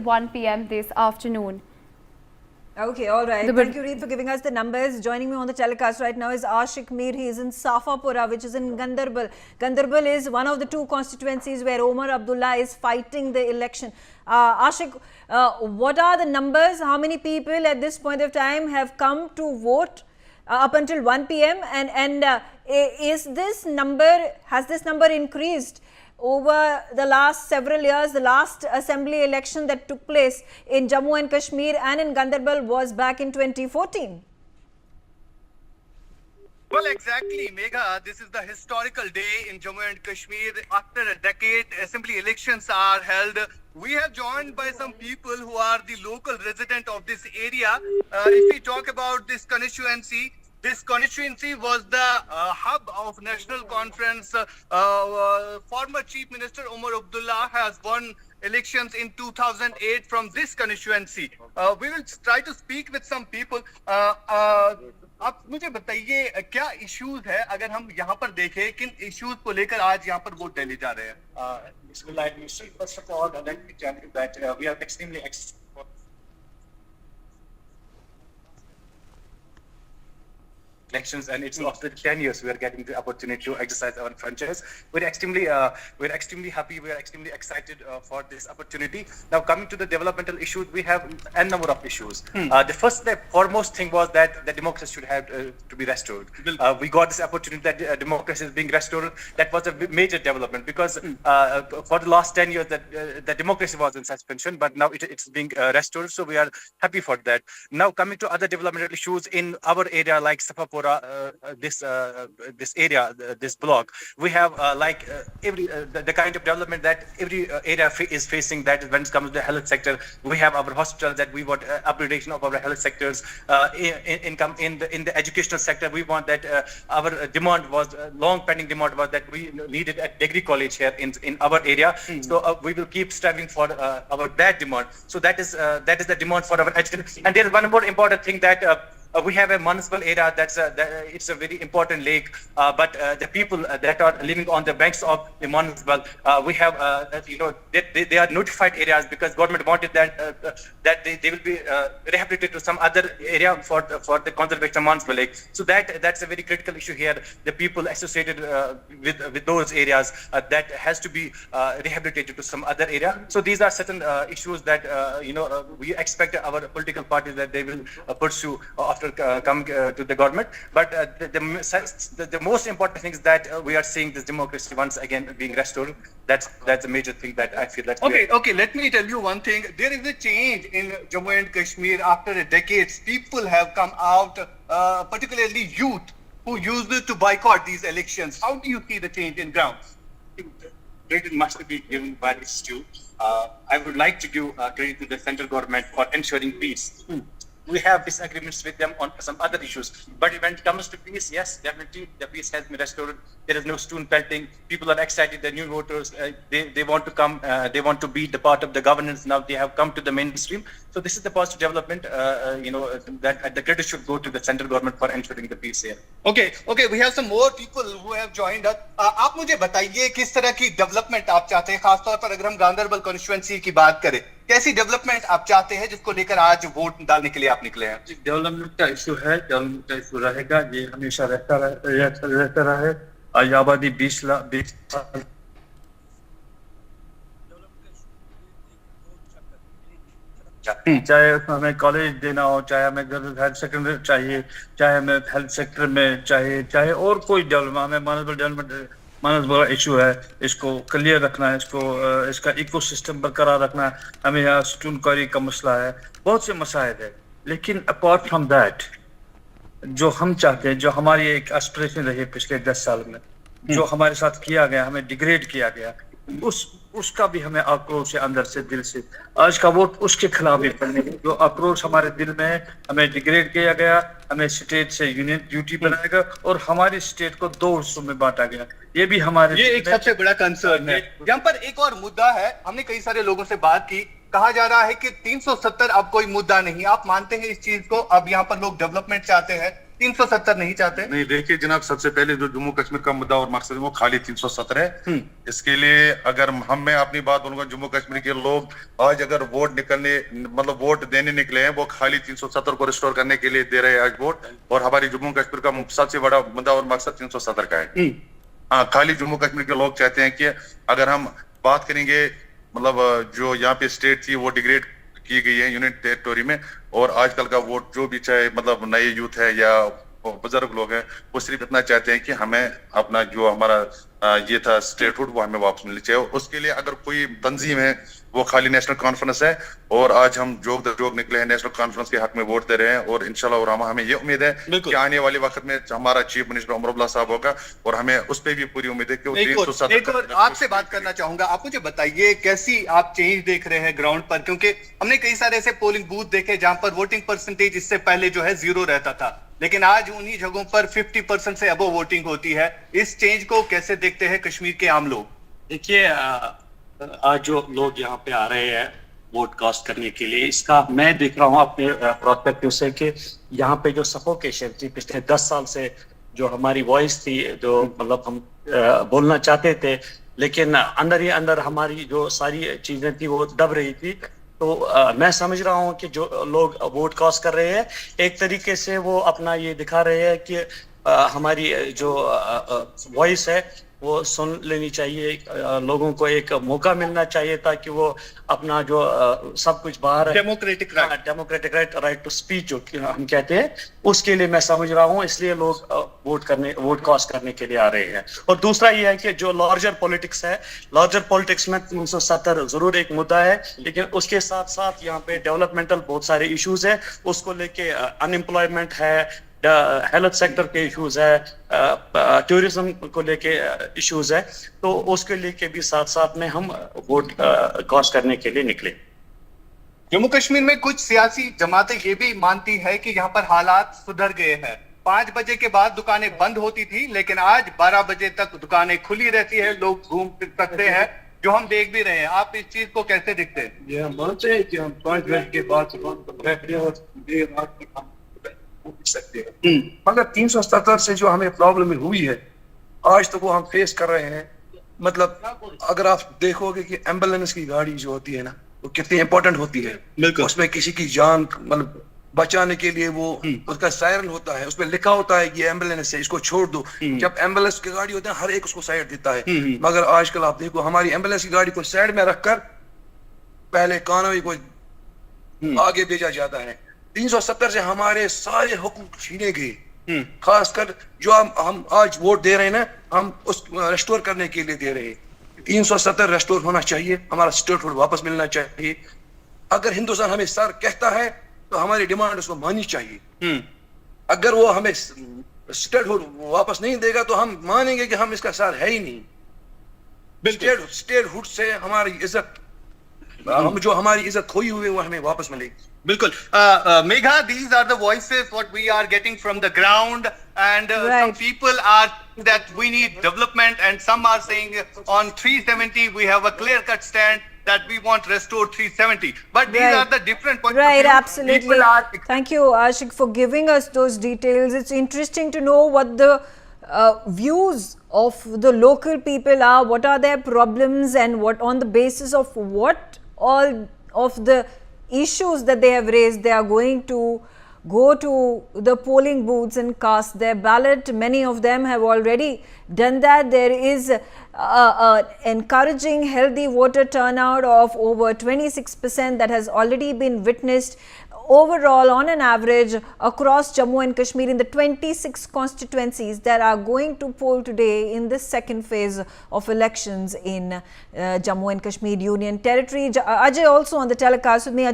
1 p.m. this afternoon. Okay, all right. Thank you, Reed, for giving us the numbers. Joining me on the telecast right now is Ashik Mir. He is in Safapura, which is in Gandarbal. Gandarbal is one of the two constituencies where Omar Abdullah is fighting the election. Ashik, what are the numbers? How many people at this point of time have come to vote up until 1 p.m. and has this number increased over the last several years? The last assembly election that took place in Jammu and Kashmir and in Gandarbal was back in 2014. Well, exactly, Megha. This is the historical day in Jammu and Kashmir. After a decade, assembly elections are held. We have joined by some people who are the local resident of this area. If we talk about this constituency was the hub of national conference. Former Chief Minister Omar Abdullah has won elections in 2008 from this constituency. We will try to speak with some people. आप मुझे बताइए क्या issues है अगर हम यहाँ पर देखें किन इश्यूज को लेकर आज यहाँ पर वोट डाले जा रहे हैं First of all, I'd like to tell you that we are extremely elections, and it's after 10 years we are getting the opportunity to exercise our franchise. We're extremely happy. We are extremely excited for this opportunity. Now, coming to the developmental issues, we have a number of issues. The foremost thing was that the democracy should have to be restored. We got this opportunity that democracy is being restored. That was a major development because for the last 10 years the democracy was in suspension, but now it's being restored. So we are happy for that. Now, coming to other developmental issues in our area like Safapura, this area, this block, we have the kind of development that every area is facing. That is when it comes to the health sector. We have our hospitals that we want upgradation of our health sectors. In the educational sector, we want that our demand was long pending demand was that we needed a degree college here in our area. So we will keep striving for that demand. So that is the demand for our education. And there is one more important thing that. We have a municipal area it's a very important lake, but the people that are living on the banks of the municipal, we have they are notified areas because government wanted that they will be rehabilitated to some other area for the conservation of municipal lake. So that's a very critical issue here. The people associated with those areas that has to be rehabilitated to some other area. So these are certain issues that we expect our political parties that they will pursue after coming to the government. But the most important thing is that we are seeing this democracy once again being restored. That's a major thing that I feel. Okay. Let me tell you one thing. There is a change in Jammu and Kashmir after a decade. People have come out, particularly youth, who used to boycott these elections. How do you see the change in ground? Credit must be given by this too. I would like to give credit to the central government for ensuring peace. We have disagreements with them on some other issues, but when it comes to peace, yes, definitely the peace has been restored. There is no stone pelting. People are excited. The new voters, they want to come. They want to be the part of the governance. Now they have come to the mainstream. So this is the positive development. That the credit should go to the central government for ensuring the peace here. Okay. We have some more people who have joined us. आप मुझे बताइए किस तरह की development आप चाहते हैं, खासतौर पर अगर हम गांधरबल कॉन्स्टिट्यूएंसी की बात करें, कैसी डेवलपमेंट आप चाहते हैं जिसको लेकर आज वोट डालने के लिए आप निकले हैं? डेवलपमेंट का इशू है, डेवलपमेंट का इशू रहेगा, ये हमेशा रहता रहे। आबादी 20 साल चाहे हमें कॉलेज देना हो, चाहे हमें हायर सेकेंडरी चाहिए, चाहे हमें हेल्थ सेक्टर में चाहे और कोई डेवलपमेंट, हमें मानस बड़ा इशू है, इसको क्लियर रखना है, इसका इकोसिस्टम बरकरार रखना है। हमें यहाँ स्टूडेंट क्वारी का मसला है, बहुत से मसाइल है। लेकिन अपार्ट फ्रॉम दैट, जो हम चाहते हैं, जो हमारी एक एस्पिरेशन रही है पिछले 10 साल में, जो हमारे साथ किया गया, हमें डिग्रेड किया गया, उसका भी हमें आक्रोश है अंदर से, दिल से। आज का वोट उसके खिलाफ ही पड़ने, जो आक्रोश हमारे दिल में है, हमें डिग्रेड किया गया, हमें स्टेट से यूनियन ड्यूटी बनाया गया और हमारी स्टेट को 2 हिस्सों में बांटा गया। ये एक सबसे बड़ा कंसर्न है। यहाँ पर एक और मुद्दा है, हमने कई सारे लोगों से बात की, कहा जा रहा है कि 370 अब कोई मुद्दा नहीं। आप मानते हैं इस चीज को? अब यहाँ पर लोग डेवलपमेंट चाहते हैं, 370 नहीं चाहते? नहीं, देखिए जनाब, सबसे पहले जो जम्मू कश्मीर का मुद्दा और मकसद है वो खाली 370 है। इसके लिए अगर मैं अपनी बात बोलूंगा, जम्मू कश्मीर के लोग आज अगर वोट वोट देने निकले हैं, वो खाली 370 को रिस्टोर करने के लिए दे रहे हैं आज वोट। और हमारी जम्मू कश्मीर का सबसे बड़ा मुद्दा और मकसद 370 का है। हाँ, खाली जम्मू कश्मीर के लोग चाहते हैं कि अगर हम बात करेंगे, जो यहाँ पे स्टेट थी वो डिग्रेड की गई है यूनिट टेरिटोरी में, और आजकल का वोट जो भी चाहे नए यूथ है या बुजुर्ग लोग हैं, वो सिर्फ इतना चाहते हैं कि हमें अपना जो हमारा ये था स्टेटहुड वो हमें वापस मिलनी चाहिए। उसके लिए अगर कोई तंजीम है, वो खाली नेशनल कॉन्फ्रेंस है, और आज हम जोग निकले हैं नेशनल कॉन्फ्रेंस के हक में वोट दे रहे हैं। और इंशाल्लाह और हमें ये उम्मीद है कि आने वाले वक्त में हमारा चीफ मिनिस्टर उमर अब्दुल्ला साहब होगा, और हमें उस पर भी पूरी उम्मीद है कि एक और आपसे बात करना चाहूंगा। आप मुझे बताइए कैसी आप चेंज देख रहे हैं ग्राउंड पर, क्योंकि हमने कई सारे ऐसे पोलिंग बूथ देखे जहां पर वोटिंग परसेंटेज इससे पहले जो है 0 रहता था, लेकिन आज उन्हीं जगहों पर 50% से अबव वोटिंग होती है। इस चेंज को कैसे देखते हैं कश्मीर के आम लोग? देखिए, आज जो लोग यहाँ पे आ रहे हैं वोट कास्ट करने के लिए, इसका मैं देख रहा हूँ अपने प्रोस्पेक्टिव से कि यहाँ पे जो सफोकेशन थी पिछले 10 साल से, जो हमारी वॉइस थी, जो हम बोलना चाहते थे, लेकिन अंदर ही अंदर हमारी जो सारी चीजें थी वो दब रही थी। तो मैं समझ रहा हूँ कि जो लोग वोट कास्ट कर रहे हैं, एक तरीके से वो अपना ये दिखा रहे हैं कि हमारी जो वॉइस है वो सुन लेनी चाहिए, लोगों को एक मौका मिलना चाहिए ताकि वो अपना जो सब कुछ बाहर डेमोक्रेटिक राइट टू स्पीच जो हम कहते हैं, उसके लिए मैं समझ रहा हूँ, इसलिए लोग वोट कास्ट करने के लिए आ रहे हैं। और दूसरा ये है कि जो लार्जर पॉलिटिक्स में 370 जरूर एक मुद्दा है, लेकिन उसके साथ साथ यहाँ पे डेवलपमेंटल बहुत सारे इश्यूज है, उसको लेके अनएम्प्लॉयमेंट है, हेल्थ सेक्टर के इश्यूज है, टूरिज्म को लेके इश्यूज है, तो उसके लेके भी साथ साथ में हम वोट कास्ट करने के लिए निकले। जम्मू कश्मीर में कुछ सियासी जमातें ये भी मानती है कि यहाँ पर हालात सुधर गए हैं। 5 बजे के बाद दुकानें बंद होती थी, लेकिन आज 12 बजे तक दुकानें खुली रहती है, लोग घूम फिर सकते हैं, जो हम देख भी रहे हैं। आप इस चीज को कैसे देखते हैं? ये हम मानते हैं कि हम 5 बजे के बाद सकते हैं, मगर 370 से जो हमें प्रॉब्लम हुई है आज तो वो हम फेस कर रहे हैं। अगर आप देखोगे कि एम्बुलेंस की गाड़ी जो होती है ना, वो कितनी इंपॉर्टेंट होती है, उसमें किसी की जान बचाने के लिए वो उसका सायरन होता है, उसमें लिखा होता है कि एम्बुलेंस है, इसको छोड़ दो। जब एम्बुलेंस की गाड़ी होती है हर एक उसको साइड देता है, मगर आजकल आप देखो हमारी एम्बुलेंस की गाड़ी को साइड में रखकर पहले कानूनी को आगे भेजा जाता है। 370 से हमारे सारे हुकूक छीने गए, खासकर जो हम आज वोट दे रहे हैं ना, हम उस रेस्टोर करने के लिए दे रहे हैं। 370 रेस्टोर होना चाहिए, हमारा स्टेटहुड वापस मिलना चाहिए। अगर हिंदुस्तान हमें सर कहता है तो हमारी डिमांड उसको माननी चाहिए। अगर वो हमें स्टेटहुड वापस नहीं देगा तो हम मानेंगे कि हम इसका सर है ही नहीं। स्टेटहुड से हमारी इज्जत, हम जो हमारी इज्जत खोई हुई है वो हमें वापस मिलेगी। बिल्कुल। Megha, these are the voices what we are getting from the ground, and some people are that we need development, and some are saying on 370 we have a clear-cut stand that we want restored 370. But these are the different points. Right, absolutely. Thank you, Ashik, for giving us those details. It's interesting to know what the views of the local people are, what are their problems, and what on the basis of what all of the issues that they have raised, they are going to go to the polling booths and cast their ballot. Many of them have already done that. There is encouraging healthy voter turnout of over 26% that has already been witnessed overall on an average across Jammu and Kashmir in the 26 constituencies that are going to poll today in the second phase of elections in Jammu and Kashmir Union Territory. Ajay also on the telecast with me.